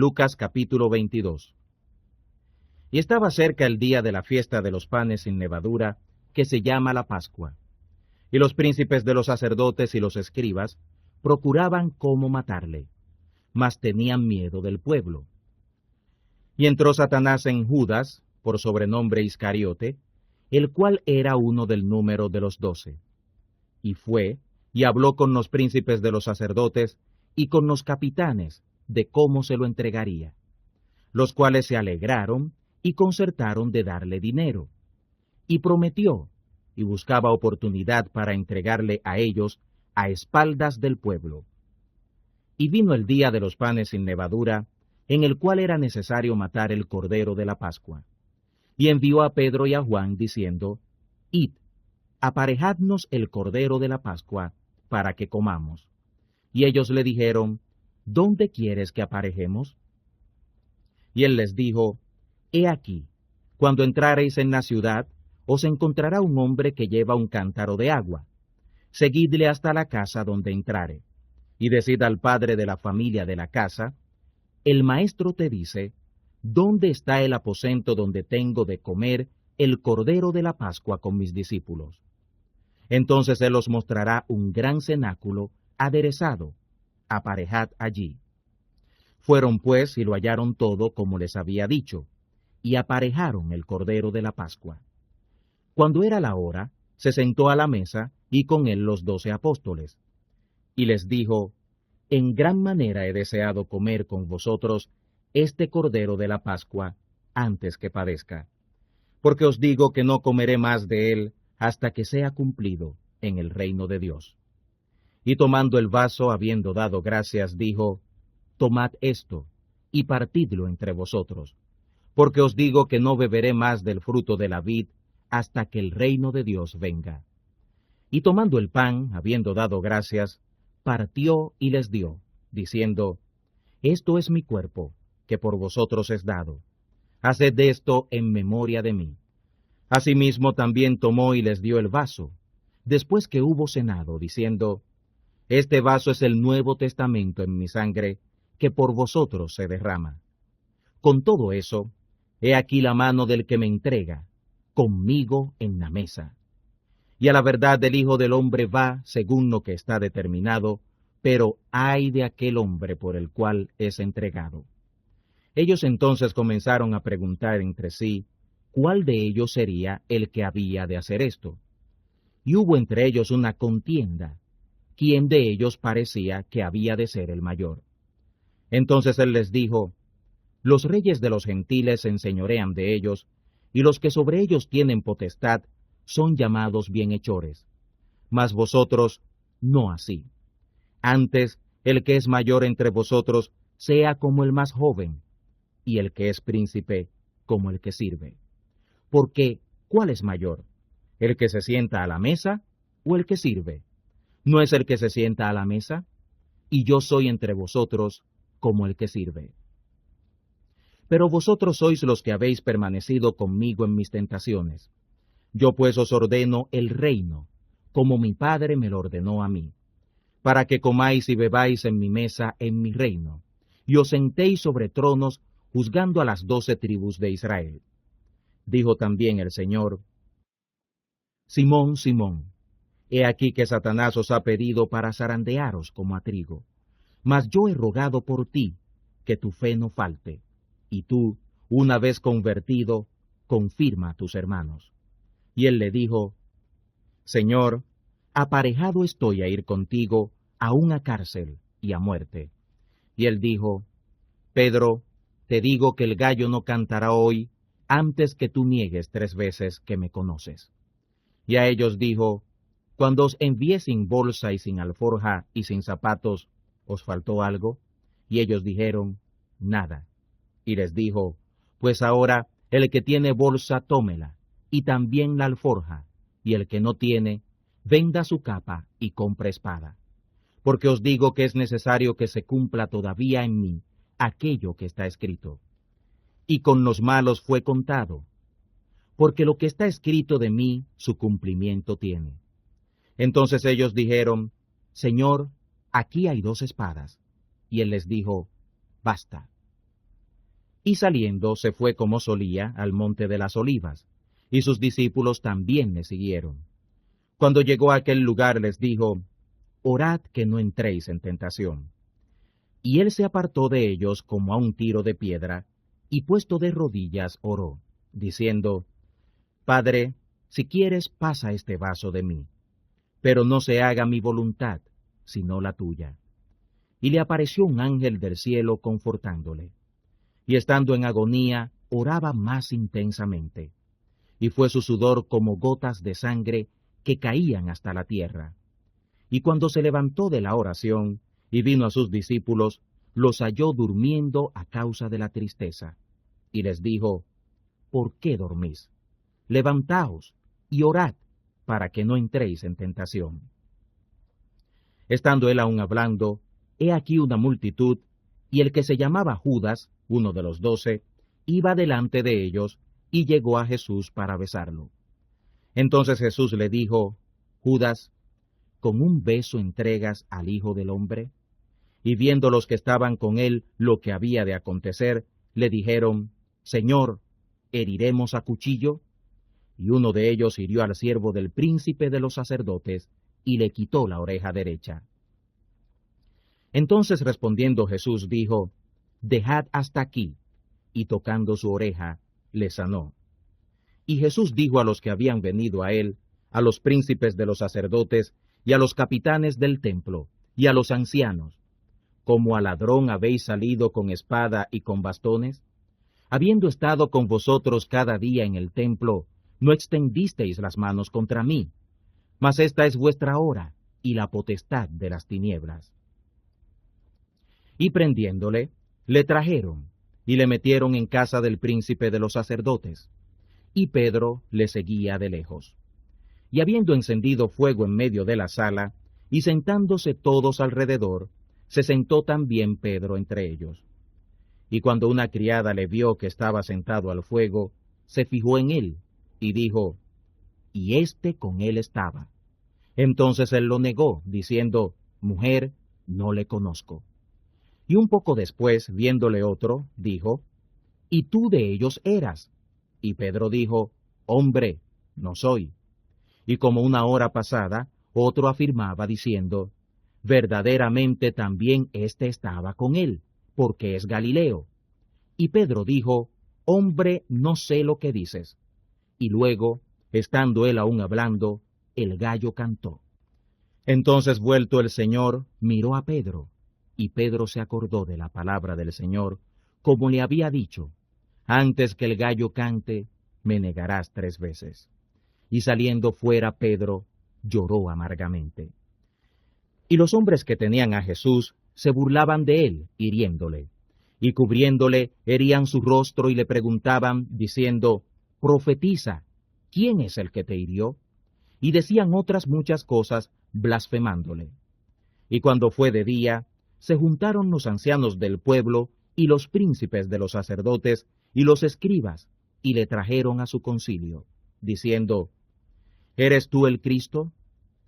Lucas capítulo 22. Y estaba cerca el día de la fiesta de los panes sin levadura, que se llama la Pascua. Y los príncipes de los sacerdotes y los escribas procuraban cómo matarle, mas tenían miedo del pueblo. Y entró Satanás en Judas, por sobrenombre Iscariote, el cual era uno del número de los 12. Y fue, y habló con los príncipes de los sacerdotes y con los capitanes de cómo se lo entregaría, los cuales se alegraron y concertaron de darle dinero. Y prometió, y buscaba oportunidad para entregarle a ellos a espaldas del pueblo. Y vino el día de los panes sin levadura, en el cual era necesario matar el cordero de la Pascua. Y envió a Pedro y a Juan, diciendo, Id, aparejadnos el cordero de la Pascua, para que comamos. Y ellos le dijeron, ¿dónde quieres que aparejemos? Y él les dijo, He aquí, cuando entrareis en la ciudad, os encontrará un hombre que lleva un cántaro de agua. Seguidle hasta la casa donde entrare, y decid al padre de la familia de la casa, el maestro te dice, ¿dónde está el aposento donde tengo de comer el cordero de la Pascua con mis discípulos? Entonces él os mostrará un gran cenáculo aderezado, aparejad allí. Fueron pues y lo hallaron todo como les había dicho, y aparejaron el cordero de la Pascua. Cuando era la hora, se sentó a la mesa, y con él los 12 apóstoles. Y les dijo, En gran manera he deseado comer con vosotros este cordero de la Pascua, antes que padezca. Porque os digo que no comeré más de él, hasta que sea cumplido en el reino de Dios. Y tomando el vaso, habiendo dado gracias, dijo, Tomad esto, y partidlo entre vosotros, porque os digo que no beberé más del fruto de la vid, hasta que el reino de Dios venga. Y tomando el pan, habiendo dado gracias, partió y les dio, diciendo, Esto es mi cuerpo, que por vosotros es dado. Haced de esto en memoria de mí. Asimismo también tomó y les dio el vaso, después que hubo cenado, diciendo, Este vaso es el Nuevo Testamento en mi sangre, que por vosotros se derrama. Con todo eso, he aquí la mano del que me entrega, conmigo en la mesa. Y a la verdad del Hijo del Hombre va según lo que está determinado, pero ay de aquel hombre por el cual es entregado. Ellos entonces comenzaron a preguntar entre sí, ¿cuál de ellos sería el que había de hacer esto? Y hubo entre ellos una contienda, ¿quién de ellos parecía que había de ser el mayor? Entonces él les dijo, Los reyes de los gentiles se enseñorean de ellos, y los que sobre ellos tienen potestad son llamados bienhechores. Mas vosotros no así. Antes, el que es mayor entre vosotros sea como el más joven, y el que es príncipe como el que sirve. Porque, ¿cuál es mayor? ¿El que se sienta a la mesa o el que sirve? ¿No es el que se sienta a la mesa? Y yo soy entre vosotros como el que sirve. Pero vosotros sois los que habéis permanecido conmigo en mis tentaciones. Yo pues os ordeno el reino, como mi Padre me lo ordenó a mí, para que comáis y bebáis en mi mesa en mi reino, y os sentéis sobre tronos, juzgando a las 12 tribus de Israel. Dijo también el Señor, Simón, Simón, he aquí que Satanás os ha pedido para zarandearos como a trigo, mas yo he rogado por ti, que tu fe no falte, y tú, una vez convertido, confirma a tus hermanos. Y él le dijo, Señor, aparejado estoy a ir contigo a una cárcel y a muerte. Y él dijo, Pedro, te digo que el gallo no cantará hoy antes que tú niegues 3 veces que me conoces. Y a ellos dijo, cuando os envié sin bolsa y sin alforja y sin zapatos, ¿os faltó algo? Y ellos dijeron, nada. Y les dijo, pues ahora el que tiene bolsa tómela, y también la alforja, y el que no tiene, venda su capa y compre espada. Porque os digo que es necesario que se cumpla todavía en mí aquello que está escrito. Y con los malos fue contado, porque lo que está escrito de mí su cumplimiento tiene. Entonces ellos dijeron, Señor, aquí hay 2 espadas. Y él les dijo, basta. Y saliendo se fue como solía al monte de las Olivas, y sus discípulos también le siguieron. Cuando llegó a aquel lugar les dijo, orad que no entréis en tentación. Y él se apartó de ellos como a un tiro de piedra, y puesto de rodillas oró, diciendo, Padre, si quieres pasa este vaso de mí, pero no se haga mi voluntad, sino la tuya. Y le apareció un ángel del cielo confortándole. Y estando en agonía, oraba más intensamente, y fue su sudor como gotas de sangre que caían hasta la tierra. Y cuando se levantó de la oración, y vino a sus discípulos, los halló durmiendo a causa de la tristeza. Y les dijo, ¿por qué dormís? Levantaos y orad, para que no entréis en tentación. Estando él aún hablando, he aquí una multitud, y el que se llamaba Judas, uno de los 12, iba delante de ellos, y llegó a Jesús para besarlo. Entonces Jesús le dijo, Judas, ¿con un beso entregas al Hijo del Hombre? Y viendo los que estaban con él lo que había de acontecer, le dijeron, Señor, ¿heriremos a cuchillo? Y uno de ellos hirió al siervo del príncipe de los sacerdotes, y le quitó la oreja derecha. Entonces respondiendo Jesús dijo, Dejad hasta aquí, y tocando su oreja, le sanó. Y Jesús dijo a los que habían venido a él, a los príncipes de los sacerdotes, y a los capitanes del templo, y a los ancianos, ¿como a ladrón habéis salido con espada y con bastones? Habiendo estado con vosotros cada día en el templo, no extendisteis las manos contra mí, mas esta es vuestra hora y la potestad de las tinieblas. Y prendiéndole, le trajeron, y le metieron en casa del príncipe de los sacerdotes. Y Pedro le seguía de lejos. Y habiendo encendido fuego en medio de la sala, y sentándose todos alrededor, se sentó también Pedro entre ellos. Y cuando una criada le vio que estaba sentado al fuego, se fijó en él, y dijo, y éste con él estaba. Entonces él lo negó, diciendo, Mujer, no le conozco. Y un poco después, viéndole otro, dijo, ¿y tú de ellos eras? Y Pedro dijo, Hombre, no soy. Y como una hora pasada, otro afirmaba diciendo, Verdaderamente también éste estaba con él, porque es Galileo. Y Pedro dijo, Hombre, no sé lo que dices. Y luego, estando él aún hablando, el gallo cantó. Entonces vuelto el Señor, miró a Pedro, y Pedro se acordó de la palabra del Señor, como le había dicho, antes que el gallo cante, me negarás 3 veces. Y saliendo fuera Pedro, lloró amargamente. Y los hombres que tenían a Jesús se burlaban de él, hiriéndole, y cubriéndole herían su rostro y le preguntaban, diciendo, Profetiza, ¿quién es el que te hirió? Y decían otras muchas cosas, blasfemándole. Y cuando fue de día, se juntaron los ancianos del pueblo y los príncipes de los sacerdotes y los escribas, y le trajeron a su concilio, diciendo, ¿Eres tú el Cristo?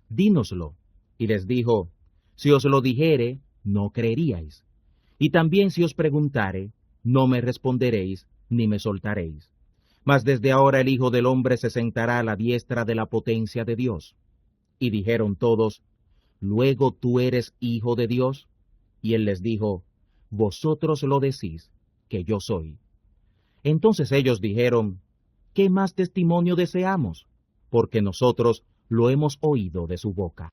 Dínoslo. Y les dijo, si os lo dijere, no creeríais. Y también si os preguntare, no me responderéis, ni me soltaréis. Mas desde ahora el Hijo del Hombre se sentará a la diestra de la potencia de Dios. Y dijeron todos, ¿luego tú eres Hijo de Dios? Y él les dijo, vosotros lo decís, que yo soy. Entonces ellos dijeron, ¿qué más testimonio deseamos? Porque nosotros lo hemos oído de su boca.